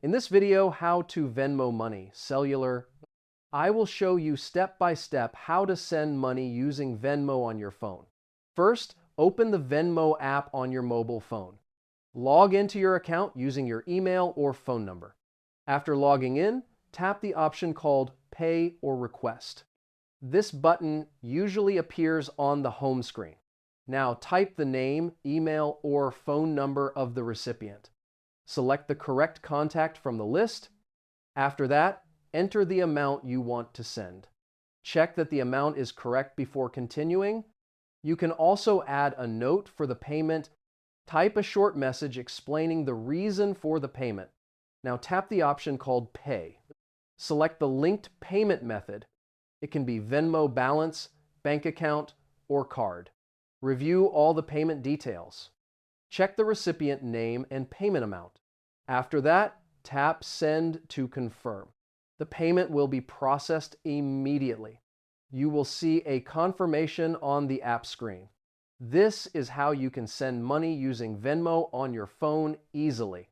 In this video, how to Venmo money, cellular, I will show you step by step how to send money using Venmo on your phone. First, open the Venmo app on your mobile phone. Log into your account using your email or phone number. After logging in, tap the option called Pay or Request. This button usually appears on the home screen. Now type the name, email, or phone number of the recipient. Select the correct contact from the list. After that, enter the amount you want to send. Check that the amount is correct before continuing. You can also add a note for the payment. Type a short message explaining the reason for the payment. Now tap the option called Pay. Select the linked payment method. It can be Venmo balance, bank account, or card. Review all the payment details. Check the recipient name and payment amount. After that, tap Send to confirm. The payment will be processed immediately. You will see a confirmation on the app screen. This is how you can send money using Venmo on your phone easily.